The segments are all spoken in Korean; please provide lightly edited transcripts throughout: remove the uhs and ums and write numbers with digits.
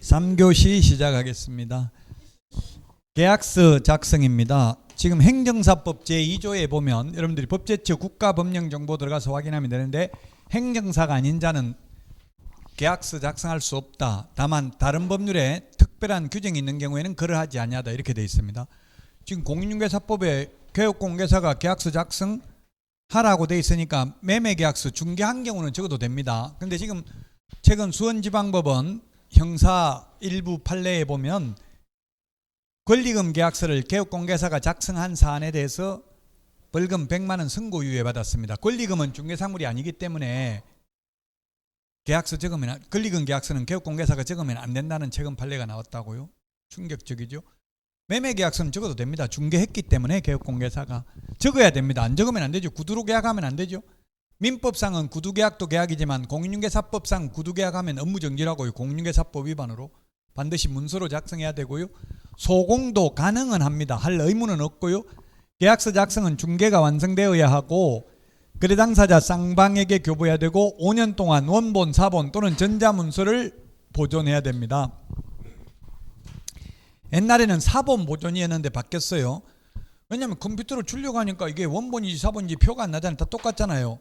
3교시 시작하겠습니다. 계약서 작성입니다. 지금 행정사법 제2조에 보면 여러분들이 법제처 국가법령정보 들어가서 확인하면 되는데, 행정사가 아닌 자는 계약서 작성할 수 없다. 다만 다른 법률에 특별한 규정이 있는 경우에는 그러하지 아니하다, 이렇게 되어 있습니다. 지금 공인중개사법에 개업공개사가 계약서 작성하라고 되어 있으니까 매매계약서 중개한 경우는 적어도 됩니다. 그런데 지금 최근 수원지방법원 형사 일부 판례에 보면 권리금 계약서를 개업공개사가 작성한 사안에 대해서 벌금 100만 원 선고유예 받았습니다. 권리금은 중개사물이 아니기 때문에 계약서 적으면, 권리금 계약서는 개업공개사가 적으면 안 된다는 최근 판례가 나왔다고요. 충격적이죠. 매매계약서는 적어도 됩니다. 중개했기 때문에 개업공개사가 적어야 됩니다. 안 적으면 안 되죠. 구두로 계약하면 안 되죠. 민법상은 구두계약도 계약이지만 공인중개사법상 구두계약하면 업무정지라고요. 공인중개사법 위반으로 반드시 문서로 작성해야 되고요. 소공도 가능은 합니다. 할 의무는 없고요. 계약서 작성은 중개가 완성되어야 하고 거래 당사자 쌍방에게 교부해야 되고 5년 동안 원본, 사본 또는 전자문서를 보존해야 됩니다. 옛날에는 사본 보존이었는데 바뀌었어요. 왜냐하면 컴퓨터로 출력하니까 이게 원본인지 사본인지 표가 안 나잖아요. 다 똑같잖아요.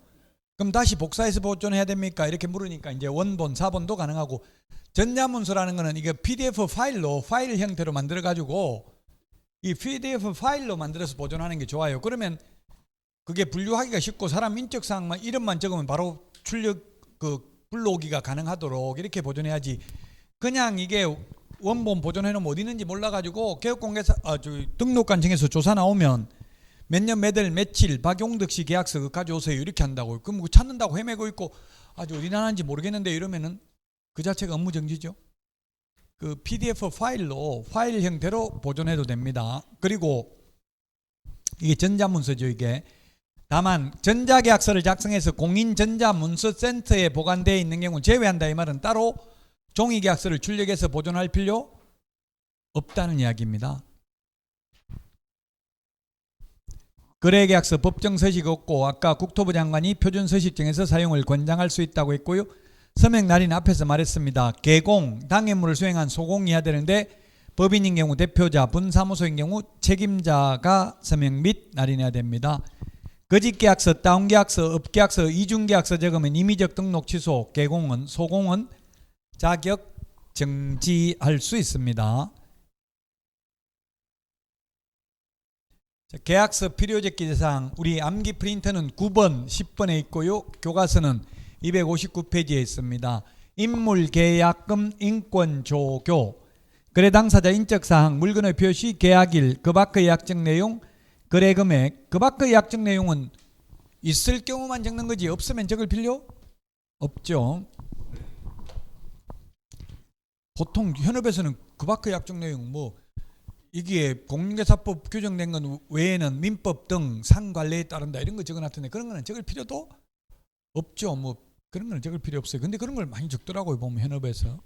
그럼 다시 복사해서 보존해야 됩니까? 이렇게 물으니까 이제 원본, 사본도 가능하고, 전자문서라는 거는 이게 PDF 파일로, 파일 형태로 만들어 가지고 이 PDF 파일로 만들어서 보존하는 게 좋아요. 그러면 그게 분류하기가 쉽고 사람 인적사항만 이름만 적으면 바로 출력 불러오기가 가능하도록 이렇게 보존해야지. 그냥 이게 원본 보존해 놓으면 어디 있는지 몰라 가지고 개업공개사 등록관청에서 조사 나오면 몇 년 몇 월 며칠 박용덕 씨 계약서 그거 가져오세요 이렇게 한다고. 그럼 그거 찾는다고 헤매고 있고 아주 어디 나는지 모르겠는데 이러면은 그 자체가 업무정지죠. 그 PDF 파일로, 파일 형태로 보존해도 됩니다. 그리고 이게 전자문서죠. 이게 다만 전자계약서를 작성해서 공인전자문서센터에 보관되어 있는 경우는 제외한다. 이 말은 따로 종이계약서를 출력해서 보존할 필요 없다는 이야기입니다. 거래계약서 법정서식 없고 아까 국토부 장관이 표준서식 정해서 사용을 권장할 수 있다고 했고요. 서명 날인 앞에서 말했습니다. 개공, 당해물을 수행한 소공이어야 되는데 법인인 경우 대표자, 분사무소인 경우 책임자가 서명 및 날인해야 됩니다. 거짓계약서, 다운계약서, 업계약서, 이중계약서 적으면 임의적 등록 취소, 개공은, 소공은 자격 정지할 수 있습니다. 계약서 필요적기사항, 우리 암기 프린터는 9번, 10번에 있고요. 교과서는 259페이지에 있습니다. 인물계약금, 인권조교, 거래 당사자 인적사항, 물건의 표시, 계약일, 그 밖의 약정 내용, 거래금액. 그 밖의 약정 내용은 있을 경우만 적는 거지 없으면 적을 필요 없죠. 보통 현업에서는 그 밖의 약정 내용 이게 공인중개사법 규정된 건 외에는 민법 등 상관례에 따른다 이런 거 적어놨던데 그런 거는 적을 필요도 없죠. 그런 거는 적을 필요 없어요. 근데 그런 걸 많이 적더라고요. 보면 현업에서.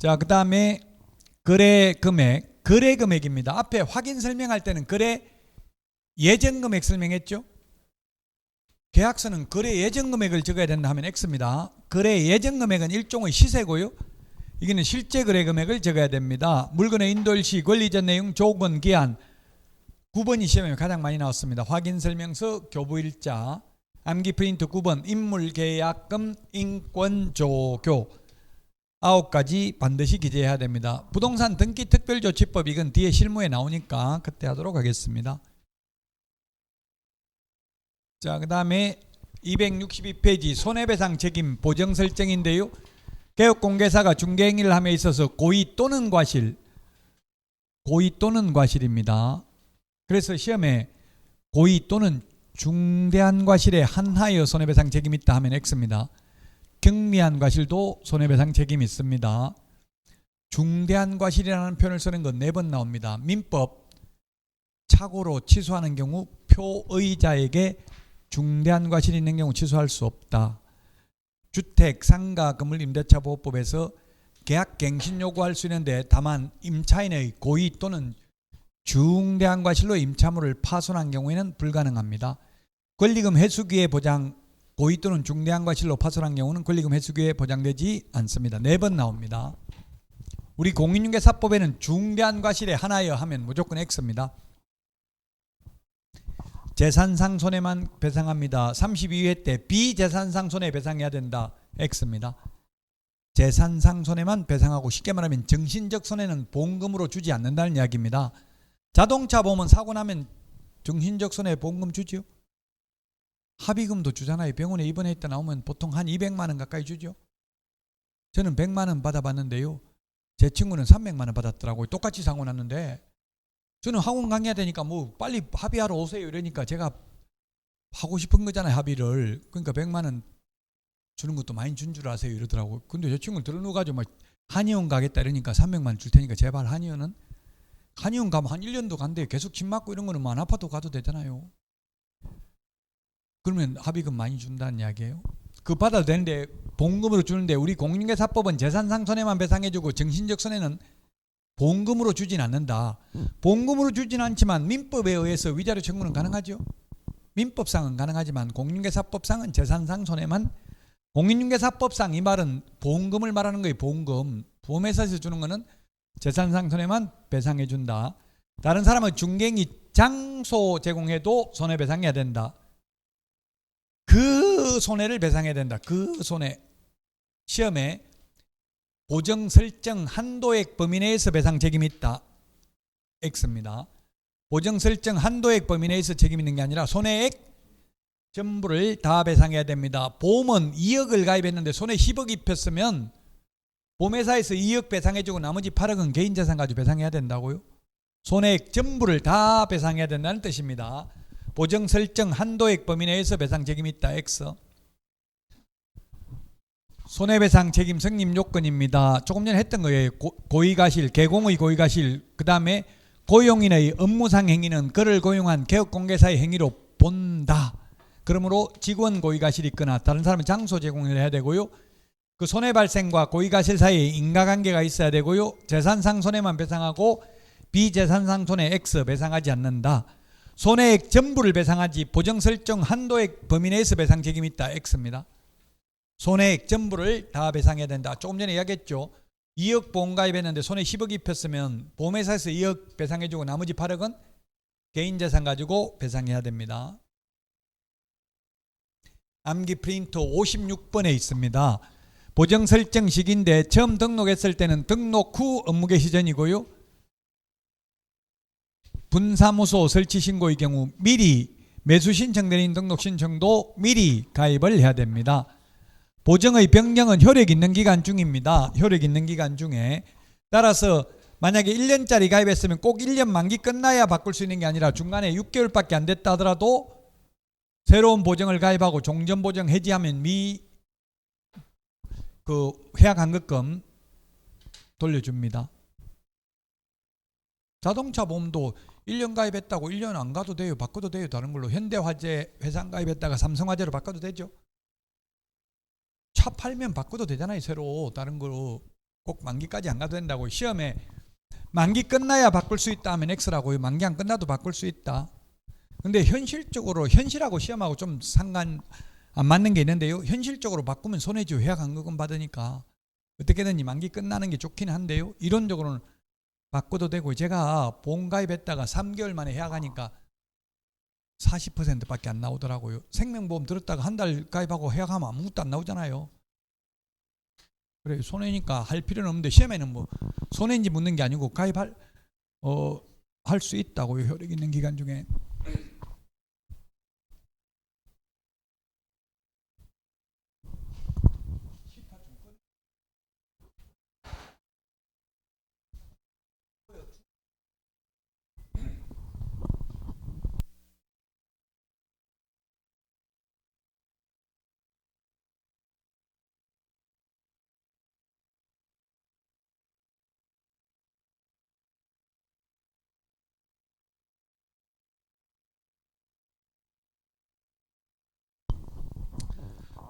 자, 그 다음에 거래 금액, 거래 금액입니다. 앞에 확인 설명할 때는 거래 예정 금액 설명했죠. 계약서는 거래 예정 금액을 적어야 된다 하면 X입니다. 거래 예정 금액은 일종의 시세고요. 이거는 실제 거래 금액을 적어야 됩니다. 물건의 인도일시, 권리전 내용, 조건, 기한. 9번이 시험에 가장 많이 나왔습니다. 확인설명서, 교부일자, 암기 프린트 9번, 인물계약금, 인권조교. 9가지 반드시 기재해야 됩니다. 부동산 등기 특별조치법, 이건 뒤에 실무에 나오니까 그때 하도록 하겠습니다. 자, 그 다음에 262페이지 손해배상 책임 보정 설정인데요. 개업공개사가 중개행위를 함에 있어서 고의 또는 과실, 고의 또는 과실입니다. 그래서 시험에 고의 또는 중대한 과실에 한하여 손해배상 책임이 있다 하면 X입니다. 경미한 과실도 손해배상 책임이 있습니다. 중대한 과실이라는 표현을 쓰는 건 4번 나옵니다. 민법 착오로 취소하는 경우 표의자에게 중대한 과실이 있는 경우 취소할 수 없다. 주택, 상가, 건물 임대차 보호법에서 계약 갱신 요구할 수 있는데 다만 임차인의 고의 또는 중대한 과실로 임차물을 파손한 경우에는 불가능합니다. 권리금 회수기에 보장, 고의 또는 중대한 과실로 파손한 경우는 권리금 회수기에 보장되지 않습니다. 4번 나옵니다. 우리 공인중개사법에는 중대한 과실의 하나여 하면 무조건 X입니다. 재산상 손해만 배상합니다. 32회 때 비재산상 손해 배상해야 된다. X입니다. 재산상 손해만 배상하고 쉽게 말하면 정신적 손해는 보험금으로 주지 않는다는 이야기입니다. 자동차 보면 사고 나면 정신적 손해 보험금 주죠. 합의금도 주잖아요. 병원에 입원했다 나오면 보통 한 200만 원 가까이 주죠. 저는 100만 원 받아봤는데요. 제 친구는 300만 원 받았더라고요. 똑같이 사고 났는데 저는 학원 강의해야 되니까 뭐 빨리 합의하러 오세요 이러니까 제가 하고 싶은 거잖아요. 합의를. 그러니까 100만 원 주는 것도 많이 준 줄 아세요 이러더라고요. 근데 제 친구는 들어놓아가지고 막 한의원 가겠다 이러니까 300만 원 줄 테니까 제발 한의원 가면 한 1년도 간대. 계속 침 맞고 이런 거는 뭐 안 아파도 가도 되잖아요. 그러면 합의금 많이 준다는 이야기예요. 그거 받아도 되는데 보험금으로 주는데 우리 공인중개사법은 재산상 손해만 배상해주고 정신적 손해는 보험금으로 주진 않는다. 보험금으로 주진 않지만 민법에 의해서 위자료 청구는 가능하죠. 민법상은 가능하지만 공인중개사법상은 재산상 손해만. 공인중개사법상 이 말은 보험금을 말하는 거예요. 보험금. 보험회사에서 주는 거는 재산상 손해만 배상해 준다. 다른 사람은 중개인이 장소 제공해도 손해배상해야 된다. 그 손해를 배상해야 된다. 그 손해. 시험에 보정 설정 한도액 범위 내에서 배상 책임이 있다. X입니다. 보정 설정 한도액 범위 내에서 책임 있는 게 아니라 손해액 전부를 다 배상해야 됩니다. 보험은 2억을 가입했는데 손해 10억 입혔으면 보험회사에서 2억 배상해주고 나머지 8억은 개인재산 가지고 배상해야 된다고요. 손해액 전부를 다 배상해야 된다는 뜻입니다. 보정 설정 한도액 범위 내에서 배상 책임이 있다. X. 손해배상 책임 성립 요건입니다. 조금 전에 했던 거예요. 고의가실, 개공의 고의가실, 그 다음에 고용인의 업무상 행위는 그를 고용한 개업공개사의 행위로 본다. 그러므로 직원 고의가실이 있거나 다른 사람은 장소 제공을 해야 되고요. 그 손해 발생과 고의가실 사이에 인과관계가 있어야 되고요. 재산상 손해만 배상하고 비재산상 손해 X 배상하지 않는다. 손해액 전부를 배상하지 보정 설정 한도액 범위 내에서 배상 책임이 있다. X입니다. 손해액 전부를 다 배상해야 된다. 조금 전에 이야기했죠. 2억 보험 가입했는데 손해 10억 입혔으면 보험회사에서 2억 배상해주고 나머지 8억은 개인재산 가지고 배상해야 됩니다. 암기 프린터 56번에 있습니다. 보정 설정 시기인데 처음 등록했을 때는 등록 후 업무 개시 전이고요. 분사무소 설치 신고의 경우 미리 매수 신청 대리인 등록 신청도 미리 가입을 해야 됩니다. 보정의 변경은 효력 있는 기간 중입니다. 효력 있는 기간 중에. 따라서 만약에 1년짜리 가입했으면 꼭 1년 만기 끝나야 바꿀 수 있는 게 아니라 중간에 6개월밖에 안 됐다 하더라도 새로운 보정을 가입하고 종전 보정 해지하면 해약 환급금 돌려줍니다. 자동차 보험도 1년 가입했다고 1년 안 가도 돼요. 바꿔도 돼요. 다른 걸로. 현대화재 회상 가입했다가 삼성화재로 바꿔도 되죠. 차 팔면 바꿔도 되잖아요. 새로 다른 거로. 꼭 만기까지 안 가도 된다고. 시험에 만기 끝나야 바꿀 수 있다 하면 X라고요. 만기 안 끝나도 바꿀 수 있다. 근데 현실적으로 현실하고 시험하고 좀 상관 안 맞는 게 있는데요. 현실적으로 바꾸면 손해죠. 해약 환급금 받으니까 어떻게든지 만기 끝나는 게 좋긴 한데요. 이론적으로는 바꿔도 되고 제가 보험 가입했다가 3개월 만에 해약하니까 40%밖에 안 나오더라고요. 생명보험 들었다가 한 달 가입하고 해약하면 아무것도 안 나오잖아요. 그래 손해니까 할 필요는 없는데 시험에는 뭐 손해인지 묻는 게 아니고 가입할 할 수 있다고요. 효력 있는 기간 중에.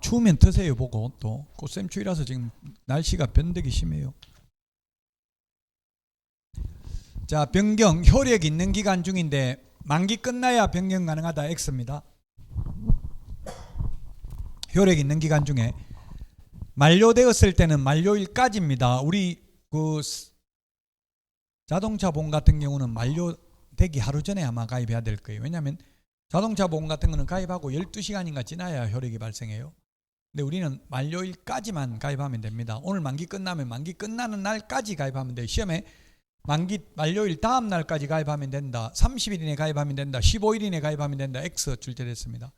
추우면 드세요. 보고 또 꽃샘추위라서 지금 날씨가 변덕이 심해요. 자, 변경 효력 있는 기간 중인데 만기 끝나야 변경 가능하다. X입니다. 효력 있는 기간 중에 만료되었을 때는 만료일까지입니다. 우리 그 자동차 보험 같은 경우는 만료되기 하루 전에 아마 가입해야 될 거예요. 왜냐하면 자동차 보험 같은 거는 가입하고 12시간인가 지나야 효력이 발생해요. 근데 우리는 만료일까지만 가입하면 됩니다. 오늘 만기 끝나면 만기 끝나는 날까지 가입하면 돼요. 시험에 만료일 다음 날까지 가입하면 된다. 30일 이내 가입하면 된다. 15일 이내 가입하면 된다. X 출제됐습니다.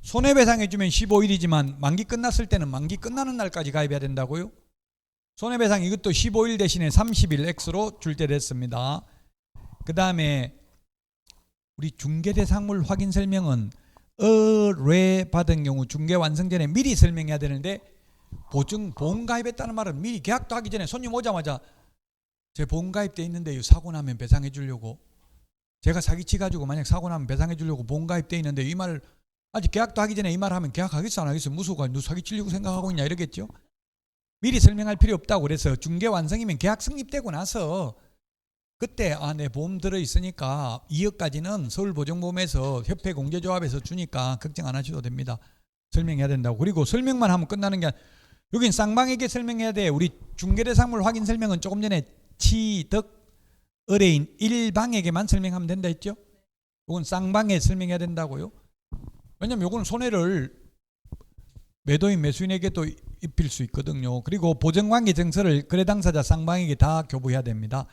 손해배상해 주면 15일이지만 만기 끝났을 때는 만기 끝나는 날까지 가입해야 된다고요? 손해배상 이것도 15일 대신에 30일 X로 출제됐습니다. 그 다음에 우리 중개대상물 확인 설명은 의뢰 받은 경우 중개 완성 전에 미리 설명해야 되는데 보험 가입했다는 말은 미리 계약도 하기 전에 손님 오자마자 제 보험 가입돼 있는데 사고 나면 배상해 주려고, 제가 사기치 가지고 만약 사고 나면 배상해 주려고 보험 가입돼 있는데 이 말을 아직 계약도 하기 전에 이 말을 하면 계약하겠어 안 하겠어? 무서워가 너 사기치려고 생각하고 있냐 이러겠죠. 미리 설명할 필요 없다고 그래서 중개 완성이면 계약 성립되고 나서 그때 내 보험 들어있으니까 2억까지는 서울보증보험에서 협회 공제조합에서 주니까 걱정 안 하셔도 됩니다. 설명해야 된다고. 그리고 설명만 하면 끝나는 게 여긴 쌍방에게 설명해야 돼. 우리 중개대상물 확인 설명은 조금 전에 취득 의뢰인 1방에게만 설명하면 된다 했죠. 이건 쌍방에 설명해야 된다고요. 왜냐면 이건 손해를 매도인 매수인에게도 입힐 수 있거든요. 그리고 보증관계 증서를 거래 당사자 쌍방에게 다 교부해야 됩니다.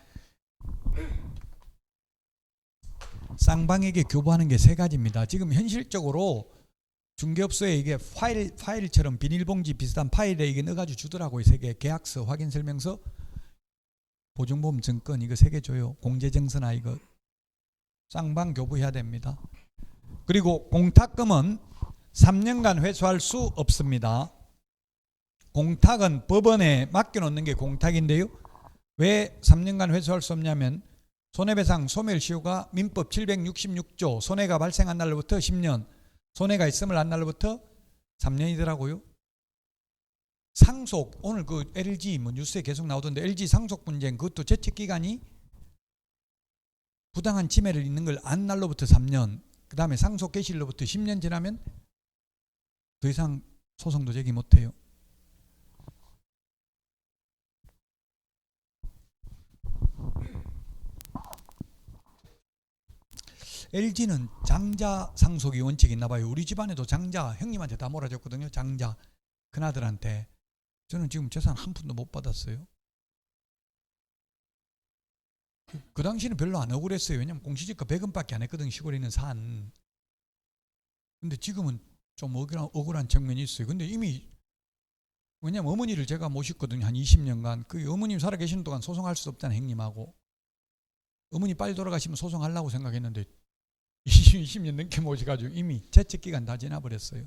쌍방에게 교부하는 게 세 가지입니다. 지금 현실적으로 중개업소에 이게 파일처럼 비닐봉지 비슷한 파일에 이게 넣어가지고 주더라고요. 세 개. 계약서, 확인설명서, 보증보험 증권 이거 세 개 줘요. 공제증서나 이거 쌍방 교부해야 됩니다. 그리고 공탁금은 3년간 회수할 수 없습니다. 공탁은 법원에 맡겨놓는 게 공탁인데요. 왜 3년간 회수할 수 없냐면 손해배상 소멸시효가 민법 766조 손해가 발생한 날로부터 10년, 손해가 있음을 한 날로부터 3년이더라고요. 상속, 오늘 그 LG 뉴스에 계속 나오던데 LG 상속 분쟁 그것도 제척기간이 부당한 침해를 있는 걸 안 날로부터 3년, 그 다음에 상속 개시일로부터 10년 지나면 더 이상 소송도 제기 못해요. LG는 장자 상속이 원칙이 있나 봐요. 우리 집안에도 장자 형님한테 다 몰아줬거든요. 장자 큰아들한테. 저는 지금 재산 한 푼도 못 받았어요. 그 당시는 별로 안 억울했어요. 왜냐면 공시지가 100원밖에 안 했거든요. 시골에 있는 산. 근데 지금은 좀 억울한 측면이 있어요. 근데 이미 왜냐면 어머니를 제가 모셨거든요. 한 20년간. 그 어머님 살아계시는 동안 소송할 수 없잖아요. 형님하고. 어머니 빨리 돌아가시면 소송하려고 생각했는데 20년 넘게 모셔가지고 이미 채책기간 다 지나버렸어요.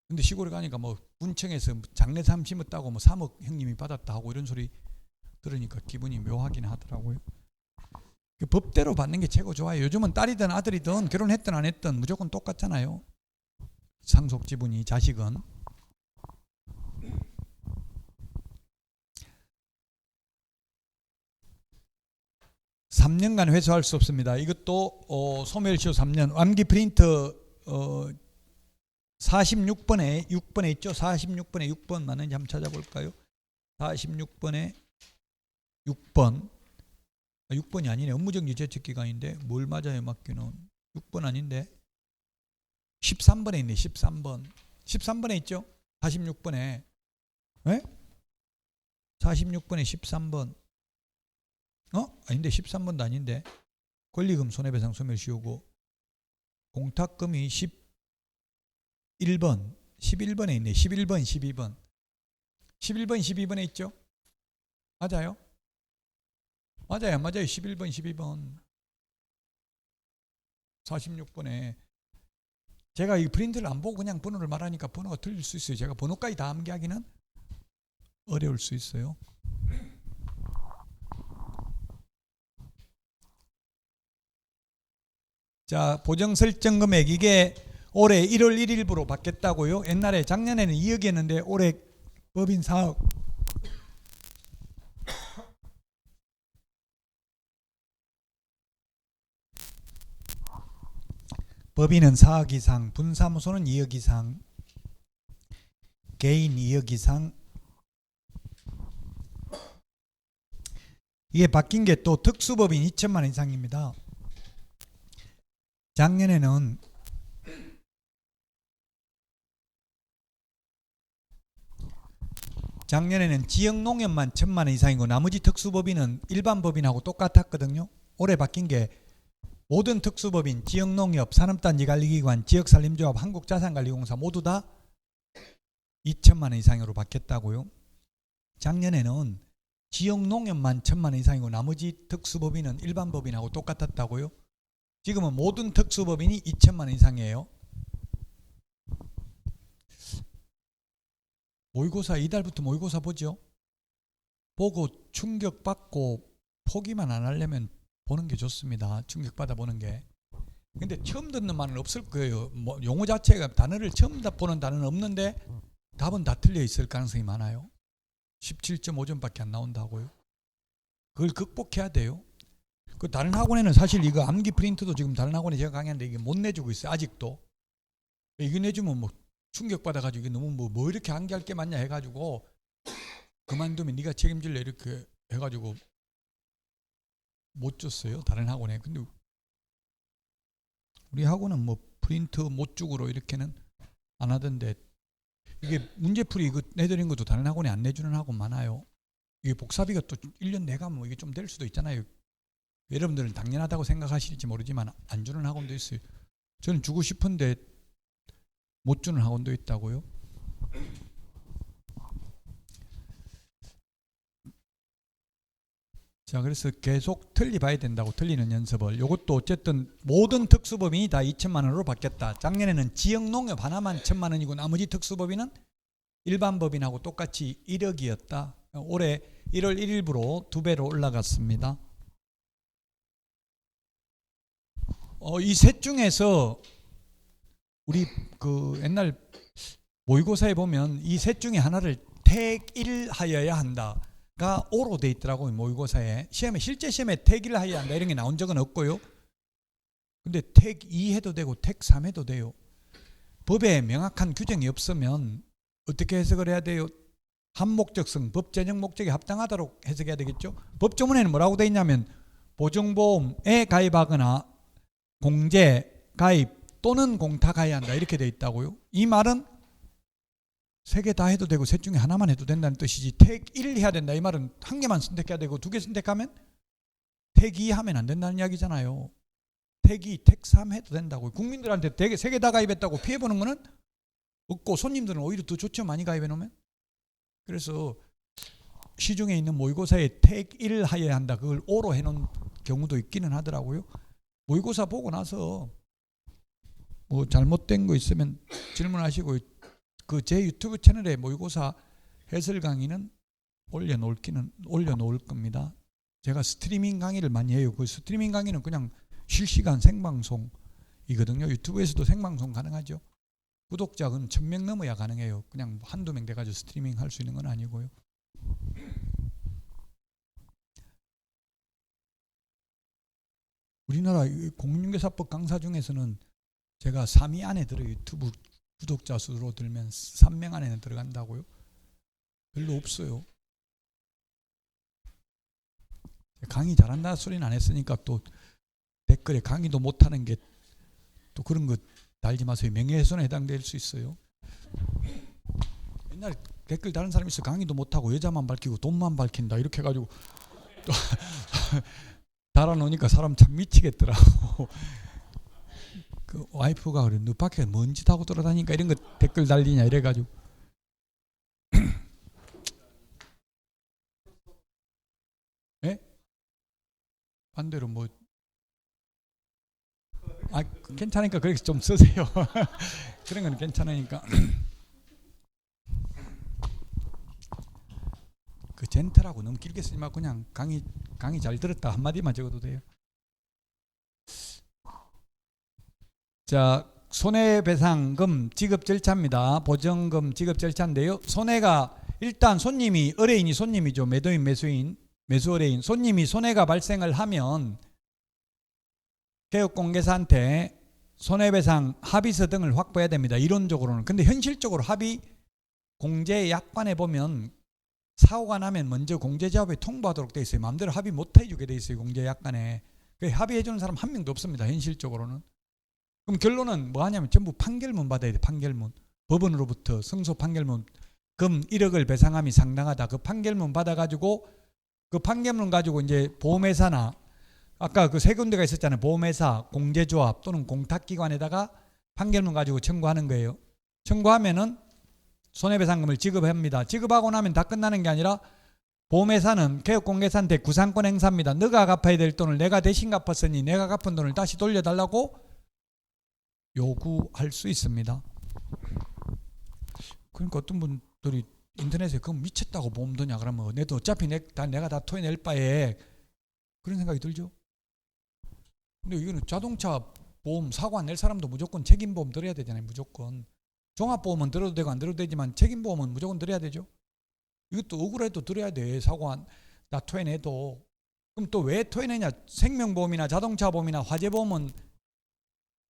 근데 시골에 가니까 뭐 군청에서 장례삼 심었다고 뭐 3억 형님이 받았다 하고 이런 소리 들으니까 기분이 묘하긴 하더라고요. 그 법대로 받는 게 최고 좋아요. 요즘은 딸이든 아들이든 결혼했든 안 했든 무조건 똑같잖아요. 상속 지분이 자식은. (3년간) 회수할 수 없습니다. 이것도 소멸시효 3년. 완기 프린트 46번에 6번에 있죠. 46번에 6번 맞는지 한번 찾아볼까요? 46번에 6번. 6번이 아니네. 업무정지 제척기간인데 뭘 맞아요? 맞기는 6번 아닌데 13번에 있네. 13번 13번에 있죠. 46번에 46번에 13번 아닌데 13번도 아닌데 권리금 손해배상 소멸시효고 공탁금이 11번 11번에 있네. 11번 12번 11번 12번에 있죠. 맞아요? 맞아요 안 맞아요? 11번 12번 46번에 제가 이 프린트를 안 보고 그냥 번호를 말하니까 번호가 틀릴 수 있어요. 제가 번호까지 다 암기하기는 어려울 수 있어요. 자, 보정 설정 금액 이게 올해 1월 1일부로 받겠다고요. 옛날에 작년에는 2억이었는데 올해 법인 4억. 법인은 4억 이상, 분사무소는 2억 이상, 개인 2억 이상, 이게 바뀐 게 또 특수법인 2천만 원 이상입니다. 작년에는 지역농협만 1,000만 원 이상이고 나머지 특수법인은 일반 법인하고 똑같았거든요. 올해 바뀐 게 모든 특수법인, 지역농협, 산업단지관리기관, 지역산림조합, 한국자산관리공사 모두 다 2천만 원 이상으로 바뀌었다고요. 작년에는 지역농협만 1,000만 원 이상이고 나머지 특수법인은 일반 법인하고 똑같았다고요. 지금은 모든 특수법인이 2천만 원 이상이에요. 모의고사 이달부터 모의고사 보죠. 보고 충격받고 포기만 안 하려면 보는 게 좋습니다. 충격받아 보는 게. 근데 처음 듣는 말은 없을 거예요. 뭐 용어 자체가 단어를 처음 보는 단어는 없는데 답은 다 틀려 있을 가능성이 많아요. 17.5점밖에 안 나온다고요. 그걸 극복해야 돼요. 그 다른 학원에는 사실 이거 암기 프린트도 지금 다른 학원에 제가 강의하는데 이게 못 내주고 있어요. 아직도. 이거 내주면 뭐 충격받아가지고 이게 너무 뭐 이렇게 암기할 게 많냐 해가지고 그만두면 네가 책임질래 이렇게 해가지고 못 줬어요. 다른 학원에. 근데 우리 학원은 뭐 프린트 못 주고로 이렇게는 안 하던데 이게 문제풀이 이거 내드린 것도 다른 학원에 안 내주는 학원 많아요. 이게 복사비가 또 1년 내가면 이게 좀 될 수도 있잖아요. 여러분들은 당연하다고 생각하실지 모르지만 안 주는 학원도 있어요. 저는 주고 싶은데 못 주는 학원도 있다고요. 자, 그래서 계속 틀리봐야 된다고. 틀리는 연습을. 이것도 어쨌든 모든 특수법인이 다 2천만 원으로 바뀌었다. 작년에는 지역농협 하나만 1,000만 원이고 나머지 특수법인은 일반 법인하고 똑같이 1억이었다. 올해 1월 1일부로 2배로 올라갔습니다. 이 셋 중에서 우리 그 옛날 모의고사에 보면 이 셋 중에 하나를 택일하여야 한다가 오로 돼 있더라고요. 모의고사에. 실제 시험에 택일하여야 한다 이런 게 나온 적은 없고요. 근데 택2 해도 되고 택3 해도 돼요. 법에 명확한 규정이 없으면 어떻게 해석을 해야 돼요? 한목적성, 법 제정 목적에 합당하도록 해석해야 되겠죠. 법조문에는 뭐라고 돼 있냐면 보증보험에 가입하거나 공제, 가입 또는 공탁하여야 한다 이렇게 돼 있다고요. 이 말은 세 개 다 해도 되고 셋 중에 하나만 해도 된다는 뜻이지 택1 해야 된다 이 말은 한 개만 선택해야 되고 두 개 선택하면 택2 하면 안 된다는 이야기잖아요. 택2, 택3 해도 된다고요. 국민들한테 세 개 다 가입했다고 피해보는 거는 없고 손님들은 오히려 더 좋죠. 많이 가입해 놓으면. 그래서 시중에 있는 모의고사에 택1 하여야 한다 그걸 오로 해놓은 경우도 있기는 하더라고요. 모의고사 보고 나서 뭐 잘못된 거 있으면 질문하시고 그 제 유튜브 채널에 모의고사 해설 강의는 올려놓을 겁니다. 제가 스트리밍 강의를 많이 해요. 그 스트리밍 강의는 그냥 실시간 생방송이거든요. 유튜브에서도 생방송 가능하죠. 구독자는 1,000명 넘어야 가능해요. 그냥 한두 명 돼가지고 스트리밍 할 수 있는 건 아니고요. 우리나라 공인중개사법 강사 중에서는 제가 3위 안에 들어요. 유튜브 구독자 수로 들면 3명 안에는 들어간다고요? 별로 없어요. 강의 잘한다 소리는 안 했으니까 또 댓글에 강의도 못하는 게 또 그런 거 달지 마세요. 명예훼손에 해당될 수 있어요. 옛날에 댓글 다른 사람이 있어 강의도 못하고 여자만 밝히고 돈만 밝힌다 이렇게 해가지고 또 달아놓으니까 사람 참 미치겠더라고. 그 와이프가 그래 너 밖에 뭔 짓 하고 돌아다니니까 이런 거 댓글 달리냐 이래가지고 예? 반대로 뭐 괜찮으니까 그렇게 좀 쓰세요. 그런 건 괜찮으니까. 그 젠틀하고 너무 길게 쓰지 말고 그냥 강의 잘 들었다 한마디만 적어도 돼요. 자, 손해배상금 지급 절차입니다. 보증금 지급 절차인데요. 손해가 일단 손님이 의뢰인이 손님이죠. 매도인 매수인 매수 의뢰인 손님이 손해가 발생을 하면 개업공개사한테 손해배상 합의서 등을 확보해야 됩니다. 이론적으로는. 근데 현실적으로 합의 공제 약관에 보면 사고가 나면 먼저 공제자업에 통보하도록 돼 있어요. 마음대로 합의 못 해주게 돼 있어요. 공제약관에. 합의해주는 사람 한 명도 없습니다. 현실적으로는. 그럼 결론은 뭐 하냐면 전부 판결문 받아야 돼. 판결문. 법원으로부터 승소 판결문. 금 1억을 배상함이 상당하다. 그 판결문 받아가지고 그 판결문 가지고 이제 보험회사나 아까 그 세 군데가 있었잖아요. 보험회사, 공제조합 또는 공탁기관에다가 판결문 가지고 청구하는 거예요. 청구하면은 손해배상금을 지급합니다. 지급하고 나면 다 끝나는 게 아니라 보험회사는 개업공개사한테 구상권 행사합니다. 너가 갚아야 될 돈을 내가 대신 갚았으니 내가 갚은 돈을 다시 돌려달라고 요구할 수 있습니다. 그러니까 어떤 분들이 인터넷에 그럼 미쳤다고 보험 드냐 그러면 내도 어차피 내가 다 토해낼 바에 그런 생각이 들죠. 근데 이거는 자동차 보험 사고 안 낼 사람도 무조건 책임보험 들어야 되잖아요. 무조건. 종합보험은 들어도 되고 안 들어도 되지만 책임보험은 무조건 들어야 되죠. 이것도 억울해도 들어야 돼. 사고 나 토해내도. 그럼 또 왜 토해내냐. 생명보험이나 자동차보험이나 화재보험은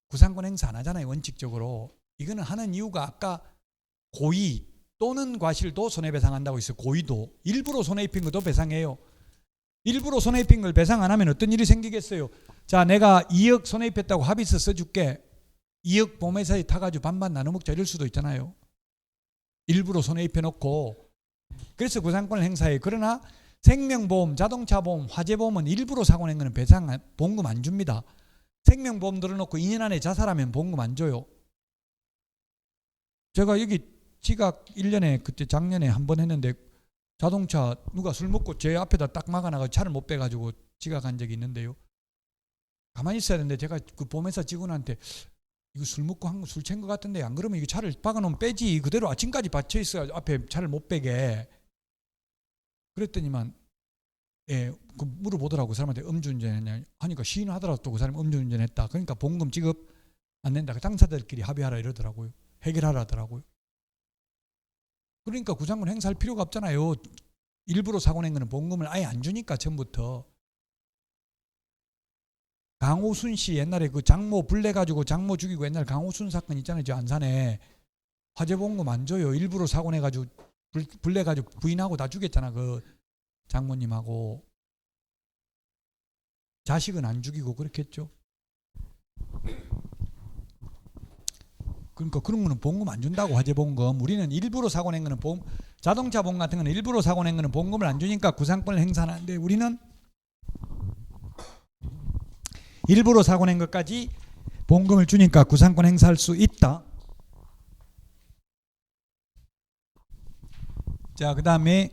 구상권 행사 안 하잖아요. 원칙적으로. 이거는 하는 이유가 아까 고의 또는 과실도 손해배상한다고 있어요. 고의도. 일부러 손해 입힌 것도 배상해요. 일부러 손해 입힌 걸 배상 안 하면 어떤 일이 생기겠어요. 자, 내가 2억 손해 입혔다고 합의서 써줄게. 2억 보험회사에 타가지고 반반 나눠 먹자 이럴 수도 있잖아요. 일부러 손해 입혀놓고. 그래서 구상권을 행사해요. 그러나 생명보험, 자동차보험, 화재보험은 일부러 사고 낸 거는 보험금 안 줍니다. 생명보험 들어놓고 2년 안에 자살하면 보험금 안 줘요. 제가 여기 지각 1년에 그때 작년에 한 번 했는데 자동차 누가 술 먹고 제 앞에다 딱 막아놔가지고 차를 못 빼가지고 지각한 적이 있는데요. 가만히 있어야 되는데 제가 그 보험회사 직원한테 이거 술 먹고 술 챈 것 같은데 안 그러면 이거 차를 박아놓으면 빼지. 그대로 아침까지 받쳐 있어야 앞에 차를 못 빼게. 그랬더니만 그 물어보더라고. 그 사람한테 음주운전했냐 하니까 시인하더라도 또 그 사람이 음주운전했다. 그러니까 보험금 지급 안 낸다. 그 당사자들끼리 합의하라 이러더라고요. 해결하라 하더라고요. 그러니까 구상권 행사할 필요가 없잖아요. 일부러 사고 낸 거는 보험금을 아예 안 주니까 처음부터. 강호순 씨 옛날에 그 장모 불내가지고 장모 죽이고 옛날 강호순 사건 있잖아요. 저 안산에 화재보험금 안 줘요. 일부러 사고 내가지고 불내가지고 부인하고 다 죽였잖아. 그 장모님하고. 자식은 안 죽이고 그렇게 했죠. 그러니까 그런 거는 보험금 안 준다고. 화재보험금. 우리는 일부러 사고 낸 거는 자동차 보험 같은 거는 일부러 사고 낸 거는 보험금을 안 주니까 구상권을 행사하는데 우리는 일부러 사고 낸 것까지 보험금을 주니까 구상권 행사할 수 있다. 자, 그 다음에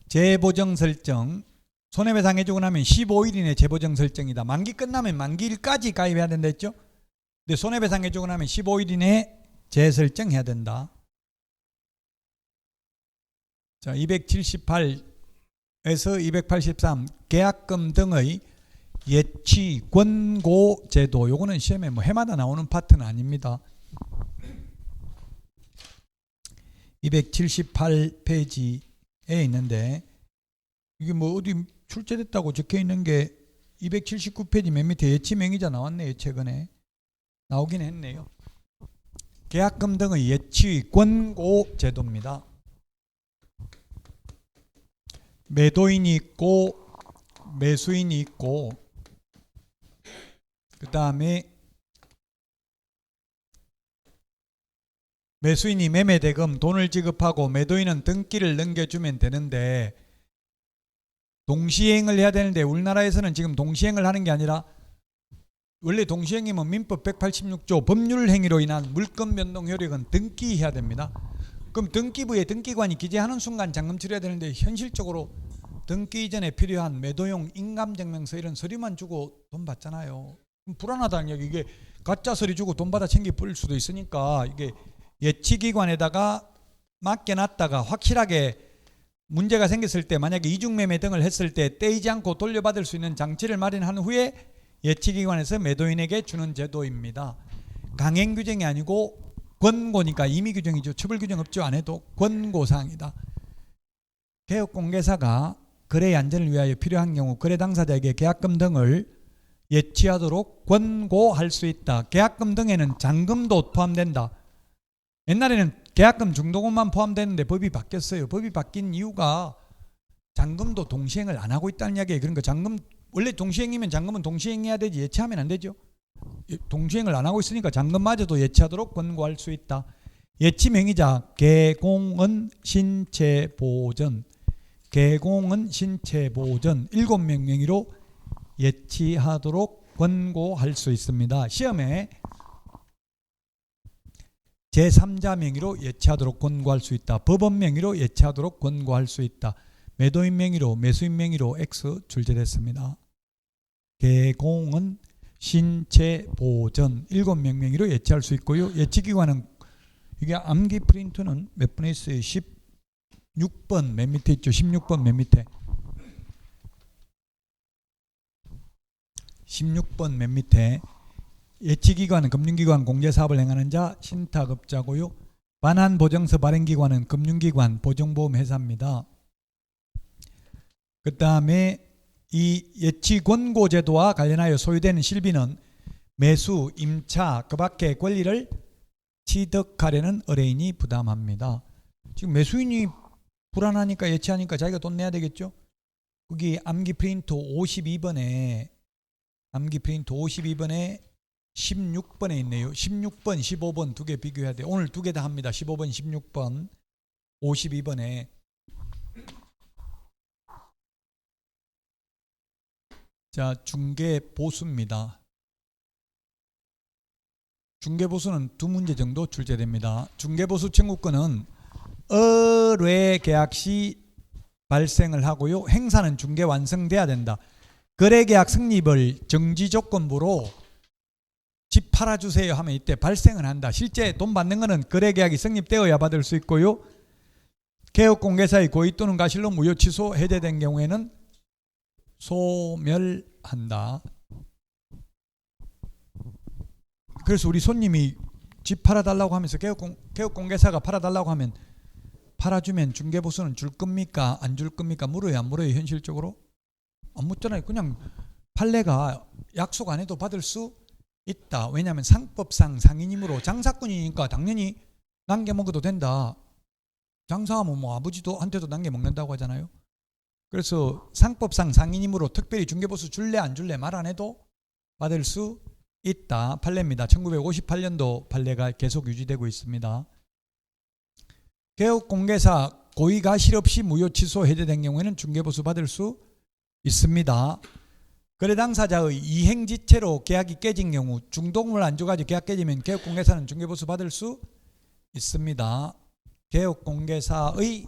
재보정 설정. 손해배상 해주고 나면 15일 이내 재보정 설정이다. 만기 끝나면 만기일까지 가입해야 된다 했죠. 근데 손해배상 해주고 나면 15일 이내에 재설정해야 된다. 자, 278에서 283 계약금 등의 예치 권고 제도. 요거는 시험에 뭐 해마다 나오는 파트는 아닙니다. 278페이지에 있는데 이게 뭐 어디 출제됐다고 적혀 있는 게 279페이지 맨 밑에 예치 명의자 나왔네요. 최근에 나오긴 했네요. 계약금 등의 예치 권고 제도입니다. 매도인이 있고 매수인이 있고 그 다음에 매수인이 매매대금 돈을 지급하고 매도인은 등기를 넘겨주면 되는데 동시행을 해야 되는데 우리나라에서는 지금 동시행을 하는 게 아니라 원래 동시행이면 민법 186조 법률행위로 인한 물권 변동 효력은 등기해야 됩니다. 그럼 등기부에 등기관이 기재하는 순간 잔금 치러야 되는데 현실적으로 등기 이전에 필요한 매도용 인감증명서 이런 서류만 주고 돈 받잖아요. 그럼 불안하다는 얘기. 이게 가짜 서류 주고 돈 받아 챙겨 뿌릴 수도 있으니까 이게 예치기관에다가 맡겨놨다가 확실하게 문제가 생겼을 때 만약에 이중매매 등을 했을 때 떼이지 않고 돌려받을 수 있는 장치를 마련한 후에 예치기관에서 매도인에게 주는 제도입니다. 강행 규정이 아니고 권고니까 임의 규정이죠. 처벌 규정 없죠. 안 해도 권고사항이다. 개업공개사가 거래의 안전을 위하여 필요한 경우 거래 당사자에게 계약금 등을 예치하도록 권고할 수 있다. 계약금 등에는 잔금도 포함된다. 옛날에는 계약금 중도금만 포함되는데 법이 바뀌었어요. 법이 바뀐 이유가 잔금도 동시행을 안 하고 있다는 이야기예요. 그러니까 잔금 원래 동시행이면 잔금은 동시행해야 되지 예치하면 안 되죠. 동시행을 안 하고 있으니까 잔금마저도 예치하도록 권고할 수 있다. 예치 명의자 개공은 신체보전, 개공은 신체보전 7명 명의로 예치하도록 권고할 수 있습니다. 시험에 제3자 명의로 예치하도록 권고할 수 있다. 법원 명의로 예치하도록 권고할 수 있다. 매도인 명의로, 매수인 명의로 X 출제됐습니다. 개공은 신체보전 7명 명의로 예치할 수 있고요. 예치기관은 이게 암기 프린트는 몇 번에 있어요? 16번 맨 밑에 있죠. 16번 맨 밑에. 16번 맨 밑에 예치기관은 금융기관 공제사업을 행하는 자 신탁업자고요. 반환보증서 발행기관은 금융기관 보증보험회사입니다. 그 다음에 이 예치권고제도와 관련하여 소유되는 실비는 매수, 임차, 그 밖의 권리를 취득하려는 의뢰인이 부담합니다. 지금 매수인이 불안하니까 예치하니까 자기가 돈 내야 되겠죠. 거기 암기 프린트 52번에 16번에 있네요. 16번, 15번 두 개 비교해야 돼. 오늘 두 개 다 합니다. 15번, 16번, 52번에 자, 중개보수입니다. 중개보수는 두 문제 정도 출제됩니다. 중개보수 청구권은 의뢰 계약 시 발생을 하고요. 행사는 중개 완성돼야 된다. 거래계약 성립을 정지조건부로 집 팔아주세요 하면 이때 발생을 한다. 실제 돈 받는 거는 거래계약이 성립되어야 받을 수 있고요. 개업공개사의 고의 또는 가실로 무효 취소 해제된 경우에는 소멸한다. 그래서 우리 손님이 집 팔아달라고 하면서 개업공개사가 팔아달라고 하면 팔아주면 중개보수는 줄 겁니까? 안 줄 겁니까? 물어요 안 물어요? 현실적으로? 안 묻잖아요. 그냥 판례가 약속 안 해도 받을 수 있다. 왜냐하면 상법상 상인이므로 장사꾼이니까 당연히 남겨 먹어도 된다. 장사하면 뭐 아버지도 한테도 남겨 먹는다고 하잖아요. 그래서 상법상 상인이므로 특별히 중개보수 줄래 안 줄래 말 안 해도 받을 수 있다. 판례입니다. 1958년도 판례가 계속 유지되고 있습니다. 개업공개사 고의가실 없이 무효 취소 해제된 경우에는 중개보수 받을 수 있습니다. 거래 당사자의 이행지체로 계약이 깨진 경우 중도금을 안 줘가지고 계약 깨지면 개업공개사는 중개보수 받을 수 있습니다. 개업공개사의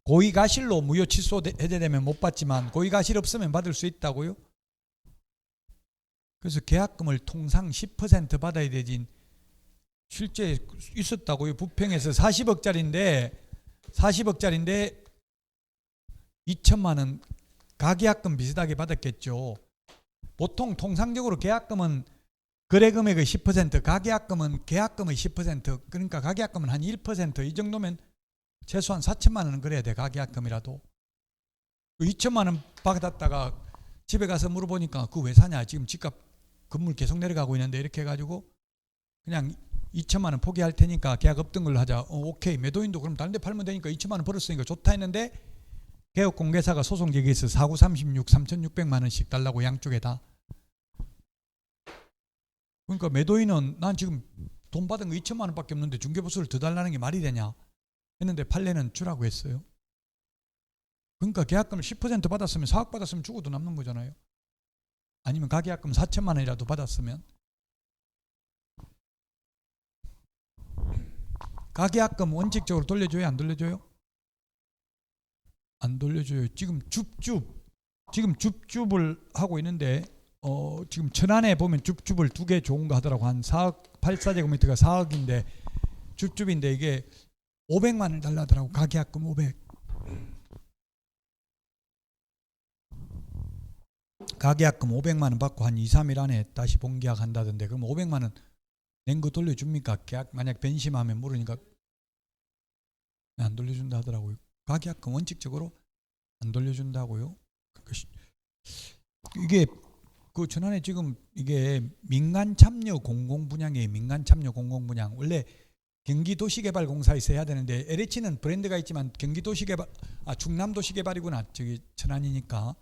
고의가실로 무효 취소 해제되면 못 받지만 고의가실 없으면 받을 수 있다고요. 그래서 계약금을 통상 10% 받아야 되지 실제 있었다고요. 부평에서 40억짜리인데 2천만 원 가계약금 비슷하게 받았겠죠. 보통 통상적으로 계약금은 거래금액의 10%, 가계약금은 계약금의 10%, 그러니까 가계약금은 한 1%, 이 정도면 최소한 4천만 원은 그래야 돼. 가계약금이라도. 2천만 원 받았다가 집에 가서 물어보니까 그거 왜 사냐, 지금 집값 건물 계속 내려가고 있는데, 이렇게 해가지고 그냥 2천만 원 포기할 테니까 계약 없던 걸로 하자. 오케이. 매도인도 그럼 다른 데 팔면 되니까 2천만 원 벌었으니까 좋다 했는데 개업공개사가 소송 제기해서 4구 36 3,600만 원씩 달라고 양쪽에 다. 그러니까 매도인은 난 지금 돈 받은 거 2천만 원밖에 없는데 중개보수를 더 달라는 게 말이 되냐 했는데 판례는 주라고 했어요. 그러니까 계약금을 10% 받았으면 4억 받았으면 주고도 남는 거잖아요. 아니면 가계약금 4천만 원이라도 받았으면. 가계약금 원칙적으로 돌려줘요? 안 돌려줘요? 안 돌려줘요. 지금 줍줍을 하고 있는데 지금 천안에 보면 줍줍을 2개 좋은 거 하더라고. 한 4억 8사제곱미터가 4억인데 줍줍인데 이게 500만 원 달라더라고. 가계약금 500. 가계약금 500만 원 받고 한 2, 3일 안에 다시 본계약 한다던데, 그럼 500만 원 낸 거 돌려줍니까? 계약 만약 변심하면 모르니까 안 돌려준다 하더라고요. 가계약금 원칙적으로 안 돌려준다고요. 이게 그 전환에 지금 이게 민간 참여 공공 분양이에요. 민간 참여 공공 분양. 원래 경기도시개발공사에서 해야 되는데 LH는 브랜드가 있지만 충남도시개발이구나. 저기 천안이니까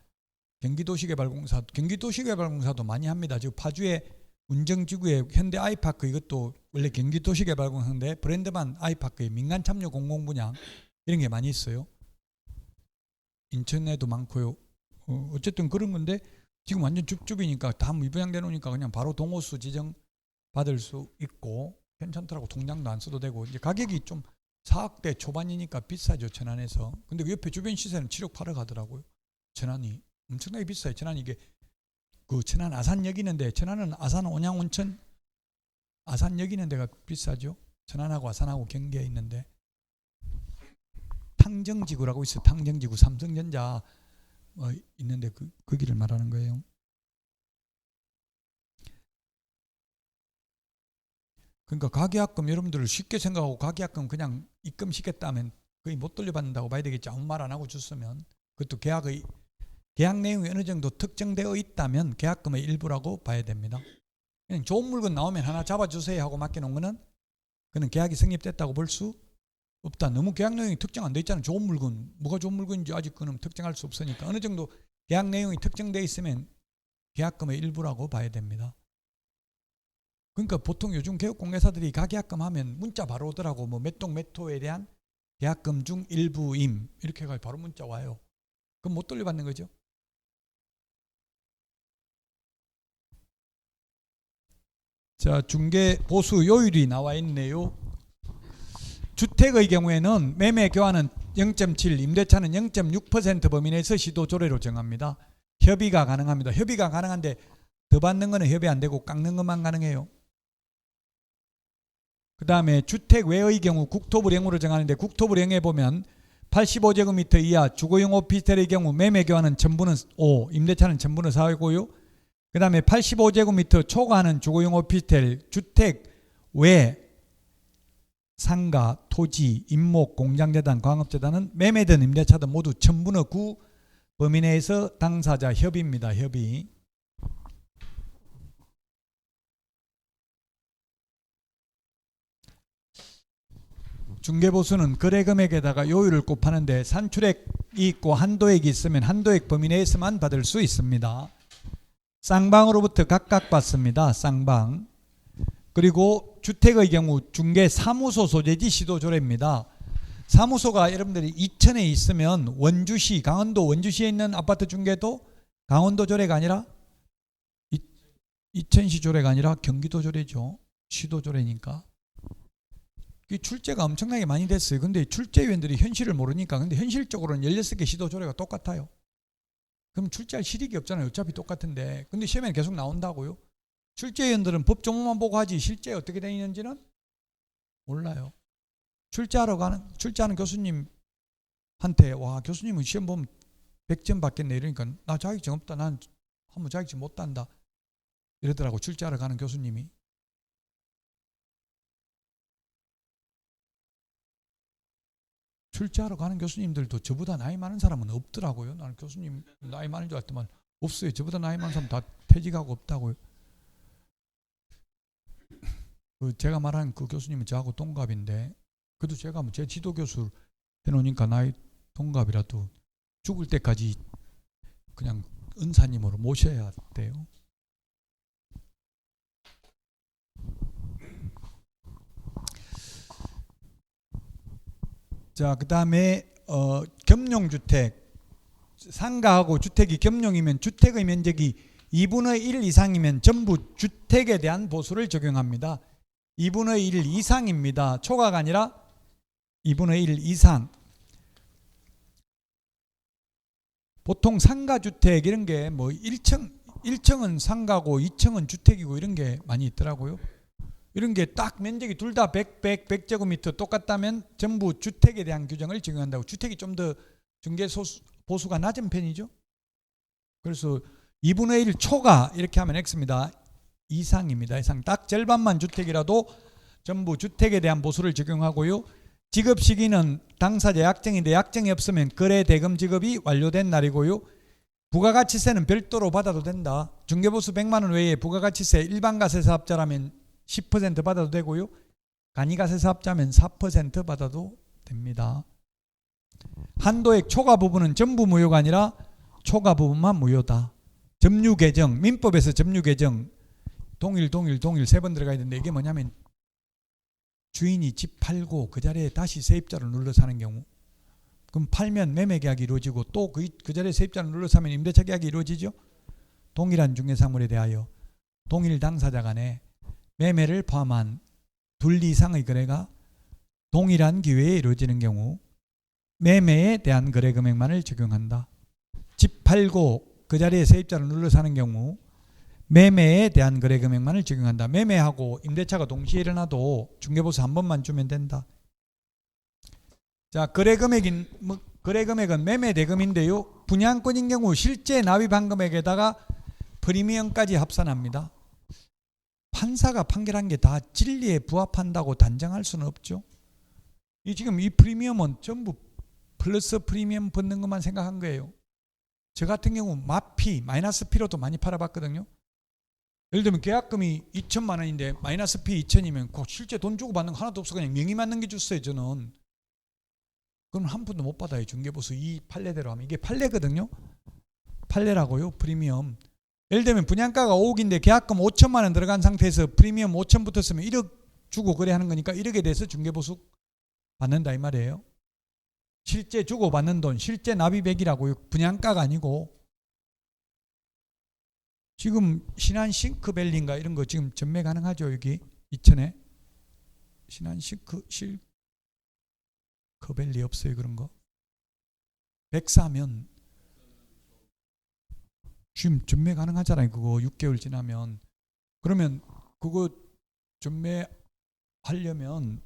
경기도시개발공사도 많이 합니다. 지금 파주에 운정지구에 현대 아이파크 이것도 원래 경기도시개발공사인데 브랜드만 아이파크에 민간참여 공공분양 이런 게 많이 있어요. 인천에도 많고요. 어쨌든 그런 건데 지금 완전 줍줍이니까 다 미분양돼 놓으니까 그냥 바로 동호수 지정 받을 수 있고 괜찮더라고. 통장도 안 써도 되고. 이제 가격이 좀 4억대 초반이니까 비싸죠, 천안에서. 근데 그 옆에 주변 시세는 7억 8억 하더라고요. 천안이 엄청나게 비싸요. 천안 이게 그 천안 아산역 있는데 천안은 아산 온양온천 아산역 있는 데가 비싸죠. 천안하고 아산하고 경계에 있는데 탕정지구라고 있어요. 탕정지구 삼성전자 있는데 거기를 말하는 거예요. 그러니까 가계약금 여러분들 쉽게 생각하고 가계약금 그냥 입금시켰다면 거의 못 돌려받는다고 봐야 되겠죠. 아무 말 안 하고 줬으면. 그것도 계약 내용이 어느 정도 특정되어 있다면 계약금의 일부라고 봐야 됩니다. 그냥 좋은 물건 나오면 하나 잡아주세요 하고 맡겨놓은 거는 그는 계약이 성립됐다고 볼 수 없다. 너무 계약 내용이 특정 안 돼 있잖아요. 좋은 물건, 뭐가 좋은 물건인지 아직 그는 특정할 수 없으니까 어느 정도 계약 내용이 특정되어 있으면 계약금의 일부라고 봐야 됩니다. 그러니까 보통 요즘 개업공개사들이 가계약금 하면 문자 바로 오더라고. 뭐 몇 동 몇 호에 대한 계약금 중 일부임 이렇게 해서 바로 문자 와요. 그럼 못 돌려받는 거죠. 자, 중개 보수 요율이 나와 있네요. 주택의 경우에는 매매 교환은 0.7, 임대차는 0.6% 범위 내에서 시도 조례로 정합니다. 협의가 가능합니다. 협의가 가능한데 더 받는 거는 협의 안 되고 깎는 것만 가능해요. 그 다음에 주택 외의 경우 국토부령으로 정하는데 국토부령에 보면 85제곱미터 이하 주거용 오피스텔의 경우 매매 교환은 전부는 5, 임대차는 전부는 4고요. 그 다음에 85제곱미터 초과하는 주거용 오피스텔 주택 외 상가, 토지, 임목, 공장재단, 광업재단은 매매든 임대차든 모두 전부는 9 범위 내에서 당사자 협의입니다. 협의. 중개보수는 거래금액에다가 요율을 곱하는데 산출액이 있고 한도액이 있으면 한도액 범위 내에서만 받을 수 있습니다. 쌍방으로부터 각각 받습니다. 쌍방. 그리고 주택의 경우 중개사무소 소재지 시도조례입니다. 사무소가 여러분들이 이천에 있으면 원주시, 강원도 원주시에 있는 아파트 중개도 강원도 조례가 아니라 이천시 조례가 아니라 경기도 조례죠. 시도 조례니까. 출제가 엄청나게 많이 됐어요. 근데 출제위원들이 현실을 모르니까. 근데 현실적으로는 16개 시도 조례가 똑같아요. 그럼 출제할 실익이 없잖아요. 어차피 똑같은데. 근데 시험에는 계속 나온다고요. 출제위원들은 법 조문만 보고 하지 실제 어떻게 되어 있는지는 몰라요. 출제하는 교수님한테 와 교수님은 시험 보면 100점 받겠네 이러니까 나 자격증 없다. 난 한번 자격증 못 딴다. 이러더라고. 출제하러 가는 교수님이. 출제하러 가는 교수님들도 저보다 나이 많은 사람은 없더라고요. 나는 교수님 나이 많은 줄 알았더만 없어요. 저보다 나이 많은 사람 다 퇴직하고 없다고요. 제가 말한 그 교수님은 저하고 동갑인데 그래도 제가 제 지도교수 해놓으니까 나이 동갑이라도 죽을 때까지 그냥 은사님으로 모셔야 돼요. 자, 그 다음에 겸용주택 상가하고 주택이 겸용이면 주택의 면적이 2분의 1 이상이면 전부 주택에 대한 보수를 적용합니다. 2분의 1 이상입니다. 초과가 아니라 2분의 1 이상. 보통 상가주택 이런 게 뭐 1층은 상가고 2층은 주택이고 이런 게 많이 있더라고요. 이런 게 딱 면적이 둘 다 100제곱미터 똑같다면 전부 주택에 대한 규정을 적용한다고. 주택이 좀 더 중개 보수가 낮은 편이죠. 그래서 2분의 1 초과 이렇게 하면 X입니다. 이상입니다. 이상. 딱 절반만 주택이라도 전부 주택에 대한 보수를 적용하고요. 지급 시기는 당사자 약정인데 약정이 없으면 거래 대금 지급이 완료된 날이고요. 부가가치세는 별도로 받아도 된다. 중개보수 100만 원 외에 부가가치세 일반가세 사업자라면 10% 받아도 되고요. 간이가세서 합자면 4% 받아도 됩니다. 한도액 초과 부분은 전부 무효가 아니라 초과 부분만 무효다. 점유계정, 민법에서 점유계정 동일 3번 들어가야 되는데 이게 뭐냐면 주인이 집 팔고 그 자리에 다시 세입자를 눌러 사는 경우, 그럼 팔면 매매계약이 이루어지고 또 그 자리에 세입자를 눌러 사면 임대차 계약이 이루어지죠. 동일한 중개사물에 대하여 동일 당사자 간에 매매를 포함한 둘 이상의 거래가 동일한 기회에 이루어지는 경우 매매에 대한 거래 금액만을 적용한다. 집 팔고 그 자리에 세입자를 눌러 사는 경우 매매에 대한 거래 금액만을 적용한다. 매매하고 임대차가 동시에 일어나도 중개보수 한 번만 주면 된다. 자, 거래 금액은 매매 대금인데요. 분양권인 경우 실제 납입한 금액에다가 프리미엄까지 합산합니다. 판사가 판결한 게 다 진리에 부합한다고 단정할 수는 없죠. 지금 이 프리미엄은 전부 플러스 프리미엄 붙는 것만 생각한 거예요. 저 같은 경우 마피, 마이너스 피로도 많이 팔아봤거든요. 예를 들면 계약금이 2천만 원인데 마이너스 피 2천이면 실제 돈 주고 받는 거 하나도 없어. 그냥 명의만 넘겨줬어요. 저는. 그럼 한 푼도 못 받아요. 중개보수 이 판례대로 하면. 이게 판례거든요. 판례라고요. 프리미엄. 예를 들면 분양가가 5억인데 계약금 5천만 원 들어간 상태에서 프리미엄 5천 붙었으면 1억 주고 거래하는 거니까 1억에 대해서 중개보수 받는다 이 말이에요. 실제 주고 받는 돈, 실제 납입액이라고요. 분양가가 아니고. 지금 신한 싱크밸리인가 이런 거 지금 전매 가능하죠. 여기 이천에 신한 싱크밸리 없어요. 그런 거. 104면 지금 전매 가능하잖아요. 그거 6개월 지나면. 그러면 그거 전매하려면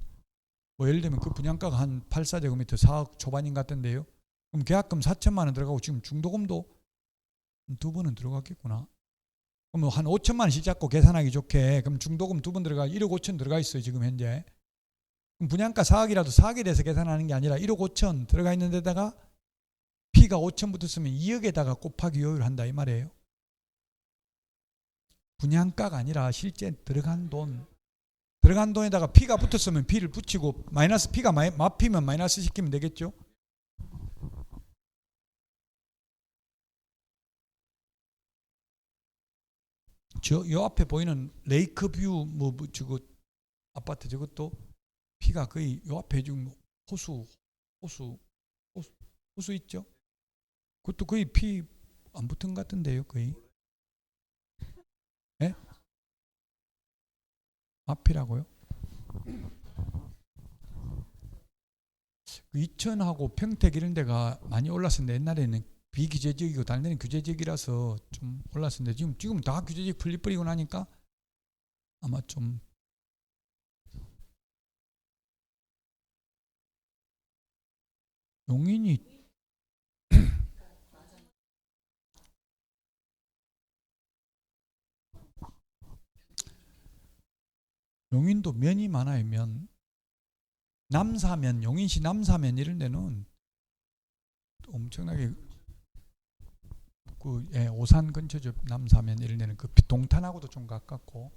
뭐 예를 들면 그 분양가가 한 84제곱미터 4억 초반인 것 같은데요. 그럼 계약금 4천만 원 들어가고 지금 중도금도 두 번은 들어갔겠구나. 그럼 한 5천만 원씩 잡고 계산하기 좋게 그럼 중도금 두 번 들어가 1억 5천 들어가 있어요. 지금 현재. 그럼 분양가 4억이라도 4억에 대해서 계산하는 게 아니라 1억 5천 들어가 있는 데다가 P가 5천 붙었으면 2억에다가 곱하기 요율 한다 이 말이에요. 분양가가 아니라 실제 들어간 돈에다가 P가 붙었으면 P를 붙이고 마이너스 P가 마피면 마이너스 시키면 되겠죠. 요 앞에 보이는 레이크뷰 저거 아파트 저것도 P가 거의 요 앞에 지금 호수 있죠. 그것도 거의 P 안 붙은 것 같은데요. 거의. 예? 앞이라고요? 이천하고 평택 이런 데가 많이 올랐었는데 옛날에는 비규제적이고 다른 데는 규제적이라서 좀 올랐었는데 지금 다 규제적 풀리버리고 나니까 아마 좀 용인이 용인도 면이 많아요. 면. 남사면, 용인시 남사면 이런 데는 엄청나게 오산 근처죠. 남사면 이런 데는 그 동탄하고도 좀 가깝고.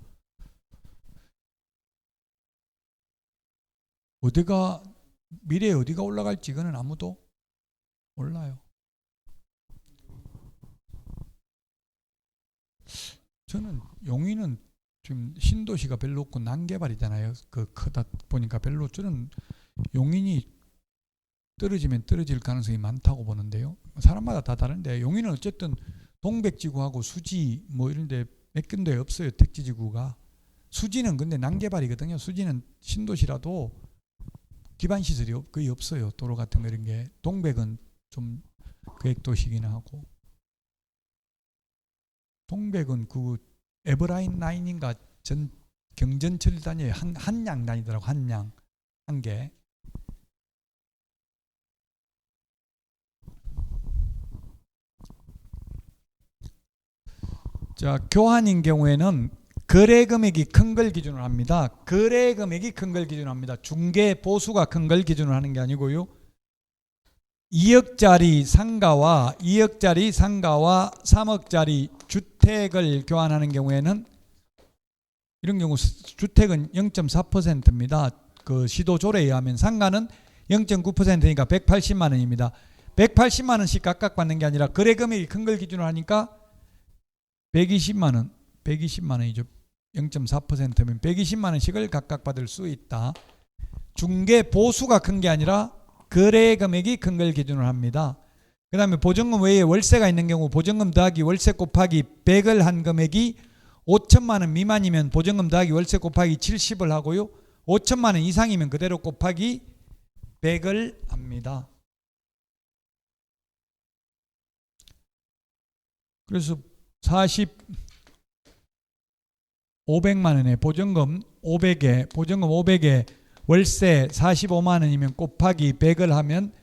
미래에 어디가 올라갈지 이거는 아무도 몰라요. 저는 용인은 지금 신도시가 별로 없고 난개발이잖아요. 크다 보니까 별로 저는 용인이 떨어지면 떨어질 가능성이 많다고 보는데요. 사람마다 다 다른데 용인은 어쨌든 동백지구하고 수지 뭐 이런데 몇 군데 없어요. 택지지구가. 수지는 근데 난개발이거든요. 수지는 신도시라도 기반시설이 거의 없어요. 도로 같은 거 이런 게. 동백은 좀 계획도시긴 하고. 동백은 그 에버라인 라인인가 경전철 다녀요. 한양 다니더라고. 한양 한 개. 자, 교환인 경우에는 거래 금액이 큰 걸 기준으로 합니다. 거래 금액이 큰 걸 기준으로 합니다. 중개 보수가 큰 걸 기준으로 하는 게 아니고요. 2억짜리 상가와 3억짜리 주택을 교환하는 경우에는 이런 경우 주택은 0.4%입니다. 그 시도 조례에 의하면 상가는 0.9%니까 180만 원입니다. 180만 원씩 각각 받는 게 아니라 거래 금액이 큰 걸 기준으로 하니까 120만 원, 120만 원이죠. 0.4%면 120만 원씩을 각각 받을 수 있다. 중개 보수가 큰 게 아니라 거래 금액이 큰 걸 기준으로 합니다. 그 다음에 보증금 외에 월세가 있는 경우 보증금 더하기 월세 곱하기 100을 한 금액이 5천만 원 미만이면 보증금 더하기 월세 곱하기 70을 하고요. 5천만 원 이상이면 그대로 곱하기 100을 합니다. 그래서 500만 원에 보증금 500에 월세 45만 원이면 곱하기 100을 하면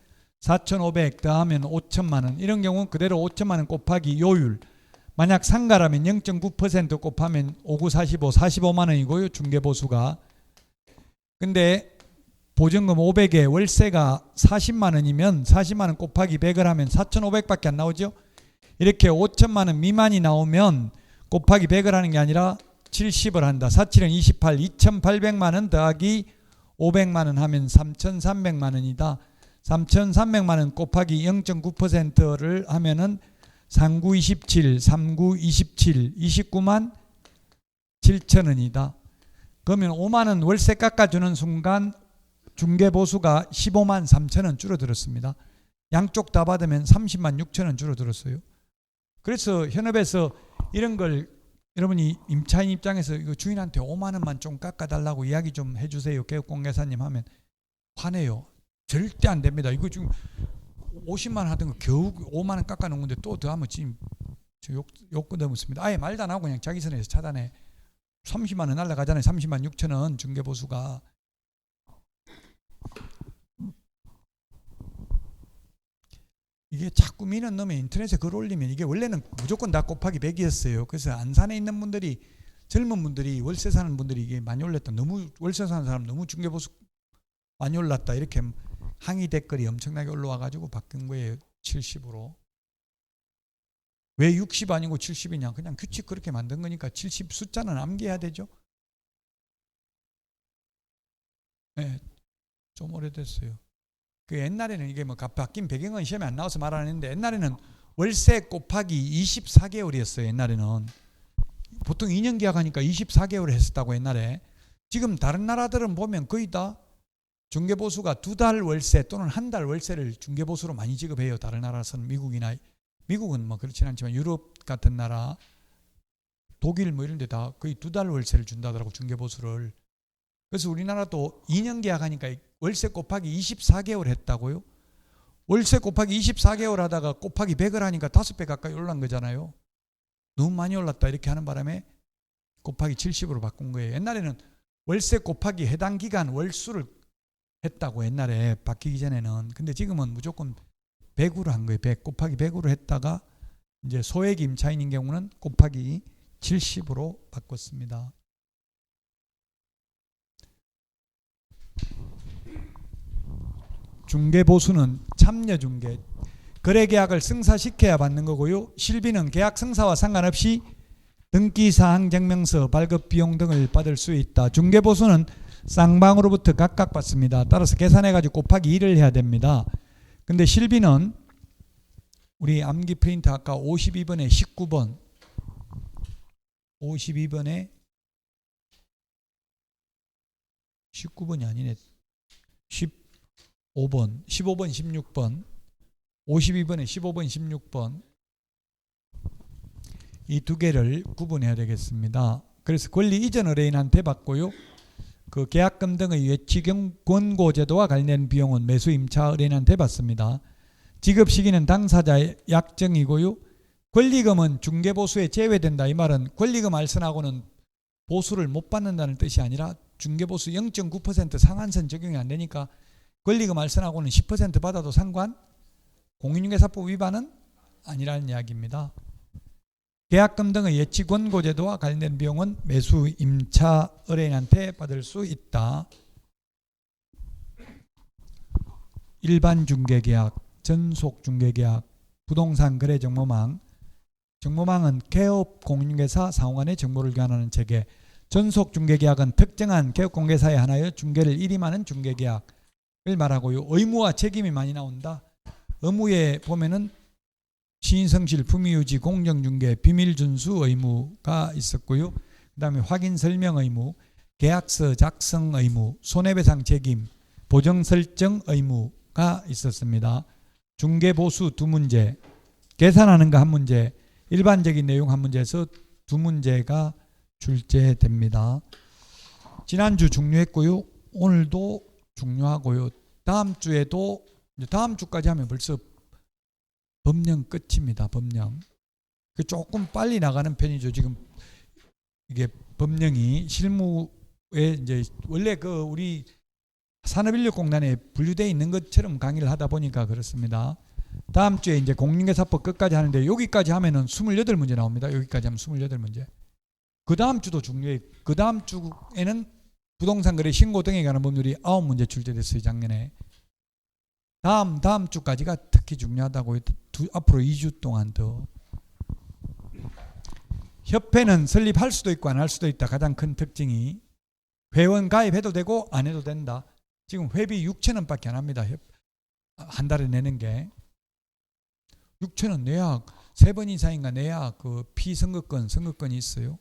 4,500 더하면 5천만 원. 이런 경우는 그대로 5천만 원 곱하기 요율. 만약 상가라면 0.9% 곱하면 5945 45만 원이고요. 중개보수가. 근데 보증금 500에 월세가 40만 원이면 40만 원 곱하기 100을 하면 4,500밖에 안 나오죠. 이렇게 5천만 원 미만이 나오면 곱하기 100을 하는 게 아니라 70을 한다. 47은 28, 2,800만 원 더하기 500만 원 하면 3,300만 원이다. 3,300만 원 곱하기 0.9%를 하면은 39, 27, 39, 27, 29만 7천 원이다. 그러면 5만 원 월세 깎아주는 순간 중개보수가 15만 3천 원 줄어들었습니다. 양쪽 다 받으면 30만 6천 원 줄어들었어요. 그래서 현업에서 이런 걸 여러분이 임차인 입장에서 이거 주인한테 5만 원만 좀 깎아달라고 이야기 좀 해주세요. 개업공개사님 하면 화내요. 절대 안 됩니다. 이거 지금 50만 원 하던 거 겨우 5만 원 깎아놓은 건데 또 더하면 지금 욕구 넘습니다. 아예 말도 안 하고 그냥 자기 선에서 차단해. 30만 원 날라가잖아요. 30만 6천 원 중개보수가. 이게 자꾸 미는 놈의 인터넷에 글 올리면 이게 원래는 무조건 다 곱하기 100이었어요. 그래서 안산에 있는 분들이 젊은 분들이 월세 사는 분들이 이게 많이 올렸다. 너무 월세 사는 사람 너무 중개보수 많이 올랐다. 이렇게 항의 댓글이 엄청나게 올라와가지고 바뀐 거예요. 70으로. 왜 60 아니고 70이냐. 그냥 규칙 그렇게 만든 거니까 70 숫자는 암기해야 되죠. 네, 좀 오래됐어요. 그 옛날에는 이게 뭐 바뀐 배경은 시험에 안 나와서 말하는데 옛날에는 월세 곱하기 24개월이었어요. 옛날에는 보통 2년 계약하니까 24개월 했었다고 옛날에. 지금 다른 나라들은 보면 거의 다 중개보수가 2달 월세 또는 1달 월세를 중개보수로 많이 지급해요. 다른 나라에서는 미국은 뭐 그렇진 않지만 유럽 같은 나라, 독일 뭐 이런 데 다 거의 2달 월세를 준다더라고 중개보수를. 그래서 우리나라도 2년 계약하니까 월세 곱하기 24개월 했다고요. 월세 곱하기 24개월 하다가 곱하기 100을 하니까 5배 가까이 올라간 거잖아요. 너무 많이 올랐다 이렇게 하는 바람에 곱하기 70으로 바꾼 거예요. 옛날에는 월세 곱하기 해당 기간 월수를 했다고 옛날에 바뀌기 전에는. 근데 지금은 무조건 100으로 한 거예요. 100 곱하기 100으로 했다가 이제 소액 임차인인 경우는 곱하기 70으로 바꿨습니다. 중개보수는 참여중개, 거래계약을 승사시켜야 받는 거고요. 실비는 계약 승사와 상관없이 등기사항 증명서, 발급비용 등을 받을 수 있다. 중개보수는 쌍방으로부터 각각 받습니다. 따라서 계산해가지고 곱하기 1을 해야 됩니다. 근데 실비는 우리 암기 프린트 아까 52번에 19번 52번에 19번이 아니네. 15번, 16번 52번에 15번, 16번 이 두 개를 구분해야 되겠습니다. 그래서 권리 이전 의뢰인한테 받고요. 그 계약금 등의 외치경 권고제도와 관련 비용은 매수 임차 의뢰인한테 받습니다. 지급 시기는 당사자의 약정이고요. 권리금은 중개보수에 제외된다. 이 말은 권리금 알선하고는 보수를 못 받는다는 뜻이 아니라 중개보수 0.9% 상한선 적용이 안 되니까 권리금 알선하고는 10% 받아도 상관, 공인중개사법 위반은 아니라는 이야기입니다. 계약금 등의 예치 권고제도와 관련된 비용은 매수 임차 의뢰인한테 받을 수 있다. 일반 중개계약, 전속 중개계약, 부동산 거래 정보망. 정보망은 개업 공인중개사 상호 간의 정보를 교환하는 체계. 전속 중개계약은 특정한 개업공개사에 하나여 중개를 일임하는 중개계약을 말하고요. 의무와 책임이 많이 나온다. 의무에 보면은 시인성실, 품위유지, 공정중개, 비밀준수 의무가 있었고요. 그 다음에 확인설명 의무, 계약서 작성 의무, 손해배상 책임, 보정설정 의무가 있었습니다. 중개보수 2문제, 계산하는 거 1문제, 일반적인 내용 1문제에서 2문제가 출제됩니다. 지난주 중요했고요. 오늘도 중요하고요. 다음 주에도, 다음 주까지 하면 벌써 법령 끝입니다. 법령. 조금 빨리 나가는 편이죠. 지금 이게 법령이 실무에 이제 원래 우리 산업인력공단에 분류되어 있는 것처럼 강의를 하다 보니까 그렇습니다. 다음 주에 이제 공인중개사법 끝까지 하는데 여기까지 하면은 28문제 나옵니다. 여기까지 하면 28문제. 그 다음 주도 중요해. 그 다음 주에는 부동산 거래 신고 등에 관한 법률이 9문제 출제됐어요. 작년에. 다음 주까지가 특히 중요하다고. 앞으로 2주 동안 더. 협회는 설립할 수도 있고 안 할 수도 있다. 가장 큰 특징이 회원 가입해도 되고 안 해도 된다. 지금 회비 6,000원밖에 안 합니다. 한 달에 내는 게 6,000원 내야 3번 이상인가 내야 그 선거권이 있어요.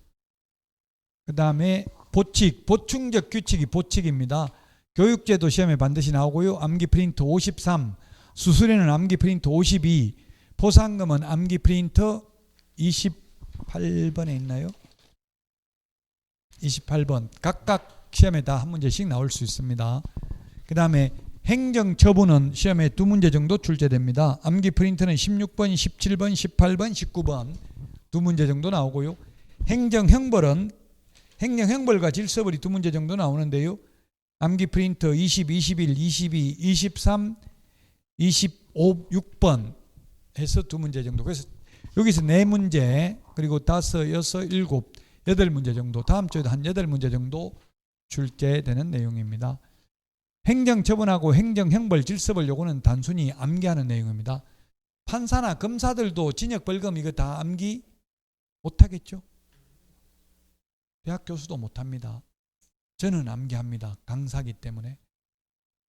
그 다음에 보충적 규칙이 보칙입니다. 교육제도 시험에 반드시 나오고요. 암기 프린터 53, 수수료는 암기 프린터 52, 포상금은 암기 프린터 28번에 있나요? 28번. 각각 시험에 다 1문제씩 나올 수 있습니다. 그 다음에 행정처분은 시험에 2문제 정도 출제됩니다. 암기 프린터는 16번, 17번, 18번, 19번 2문제 정도 나오고요. 행정형벌과 질서벌이 2문제 정도 나오는데요. 암기 프린터 20, 21, 22, 23, 25, 6번 해서 2문제 정도. 그래서 여기서 4문제, 그리고 5, 6, 7, 8문제 정도, 다음 주에도 한 8문제 정도 출제되는 내용입니다. 행정처분하고 행정형벌, 질서벌 요거는 단순히 암기하는 내용입니다. 판사나 검사들도 징역벌금 이거 다 암기 못하겠죠? 대학 교수도 못합니다. 저는 암기합니다. 강사기 때문에.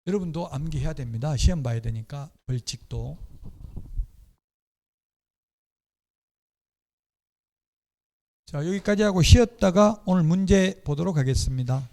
여러분도 암기해야 됩니다. 시험 봐야 되니까 벌칙도. 자, 여기까지 하고 쉬었다가 오늘 문제 보도록 하겠습니다.